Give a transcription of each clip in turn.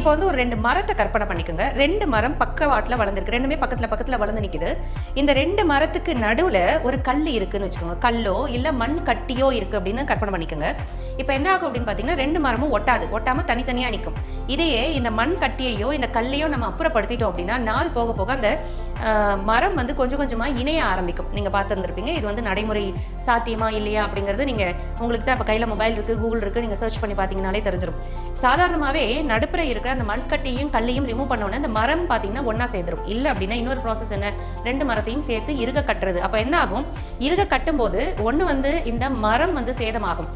இப்போ வந்து ஒரு 2 மரத்தை கற்பனை பண்ணிக்கோங்க. 2 மரம் பக்கவாட்டில் வளர்ந்துருக்கு, ரெண்டுமே பக்கத்தில் வளர்ந்து நிற்குது. இந்த 2 மரத்துக்கு நடுவில் ஒரு கல் இருக்குன்னு வச்சுக்கோங்க. கல்லோ இல்லை மண் கட்டியோ இருக்குது அப்படின்னு கற்பனை பண்ணிக்கோங்க. இப்போ என்ன ஆகும் அப்படின்னு பார்த்தீங்கன்னா 2 மரமும் ஒட்டாமல் தனித்தனியாக நிற்கும். இதையே இந்த மண் கட்டியையோ இந்த கல்லையோ நம்ம அப்புறப்படுத்திட்டோம் அப்படின்னா நாள் போக போக அந்த மரம் வந்து கொஞ்சம் கொஞ்சமாக இணைய ஆரம்பிக்கும். நீங்கள் பார்த்துருந்துருப்பீங்க. இது வந்து நடைமுறை சாத்தியமா இல்லையா அப்படிங்கிறது நீங்கள் உங்களுக்கு தான் இப்போ கையில் மொபைல் இருக்குது, கூகுள் இருக்குது, நீங்கள் சர்ச் பண்ணி பார்த்தீங்கன்னாலே தெரிஞ்சிடும். சாதாரணமாகவே நடுப்புற இருக்கிற அந்த மண்கட்டியும் கல்லையும் ரிமூவ் பண்ணோன்னே அந்த மரம் பார்த்தீங்கன்னா ஒன்றா சேர்ந்துடும். இல்லை அப்படின்னா இன்னொரு ப்ராசஸ் என்ன, 2 மரத்தையும் சேர்த்து இறுக கட்டுறது. அப்போ என்ன ஆகும், இறுக கட்டும்போது ஒன்று வந்து இந்த மரம் வந்து சேதமாகும்,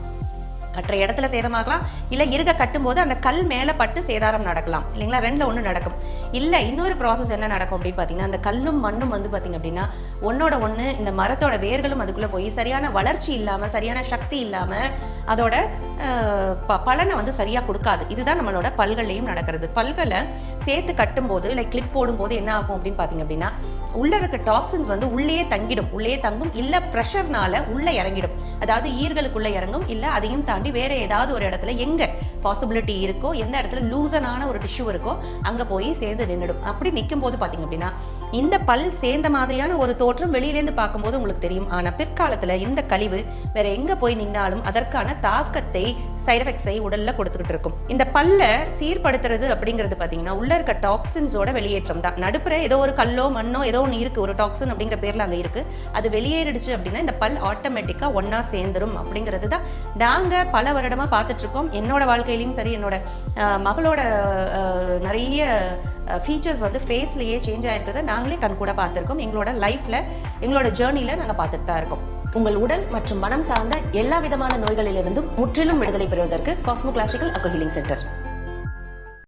கட்டுற இடத்துல சேதமாகலாம், இல்லை இறுக கட்டும்போது அந்த கல் மேலே பட்டு சேதாரம் நடக்கலாம் இல்லைங்களா. 2ல் 1 நடக்கும். இல்லை இன்னொரு ப்ராசஸ் என்ன நடக்கும் அப்படின்னு பார்த்தீங்கன்னா அந்த கல்லும் மண்ணும் வந்து பார்த்தீங்க அப்படின்னா ஒன்னோட ஒன்று இந்த மரத்தோட வேர்களும் அதுக்குள்ளே போய் சரியான வளர்ச்சி இல்லாமல் சரியான சக்தி இல்லாமல் அதோட பலனை வந்து சரியாக கொடுக்காது. இதுதான் நம்மளோட பல்கள்லையும் நடக்கிறது. பல்களை சேர்த்து கட்டும்போது இல்லை கிளிப் போடும்போது என்ன ஆகும் அப்படின்னு பார்த்தீங்க அப்படின்னா உள்ளே இருக்க டாக்ஸின்ஸ் வந்து உள்ளே தங்கும், இல்லை ப்ரெஷர்னால உள்ளே இறங்கிடும். அதாவது ஈர்களுக்குள்ளே இறங்கும், இல்லை அதையும் தாண்டி வேற ஏதாவது ஒரு இடத்துல எங்கே பாசிபிலிட்டி இருக்கோ, எந்த இடத்துல லூசனான ஒரு டிஷ்யூ இருக்கோ அங்கே போய் சேர்ந்து நின்றுடும். அப்படி நிற்கும் போது பார்த்தீங்க அப்படின்னா இந்த பல் சேர்ந்த மாதிரியான ஒரு தோற்றம் வெளியிலேருந்து பார்க்கும்போது உங்களுக்கு தெரியும். ஆனால் பிற்காலத்தில் இந்த கழிவு வேற எங்கே போய் நின்னாலும் அதற்கான தாக்கத்தை சைட் எஃபெக்ட்ஸை உடலில் கொடுத்துக்கிட்டு இருக்கும். இந்த பல்லை சீர்படுத்துறது அப்படிங்கிறது பார்த்தீங்கன்னா உள்ள இருக்க டாக்ஸின்ஸோட வெளியேற்றம் தான். நடுப்புற ஏதோ ஒரு கல்லோ மண்ணோ ஏதோ ஒன்று இருக்குது, ஒரு டாக்ஸின் அப்படிங்கிற பேரில் அங்கே இருக்குது. அது வெளியேறிடுச்சு அப்படின்னா இந்த பல் ஆட்டோமேட்டிக்காக ஒன்றா சேர்ந்துடும் அப்படிங்கிறது தான் நாங்கள் பல வருடமாக பார்த்துட்ருக்கோம். என்னோட வாழ்க்கையிலையும் சரி, என்னோட மகளோட நிறைய ஃபீச்சர்ஸ் வந்து ஃபேஸ்லேயே சேஞ்ச் ஆகிருக்கிறத நாங்களே கண்கூட பார்த்துருக்கோம். எங்களோட லைஃப்பில் எங்களோட ஜேர்னியில் நாங்கள் பார்த்துட்டு தான் இருக்கோம். உங்கள் உடல் மற்றும் மனம் சார்ந்த எல்லா விதமான நோய்களிலிருந்தும் முற்றிலும் விடுதலை பெறுவதற்கு Cosmo classical Aqua healing centre.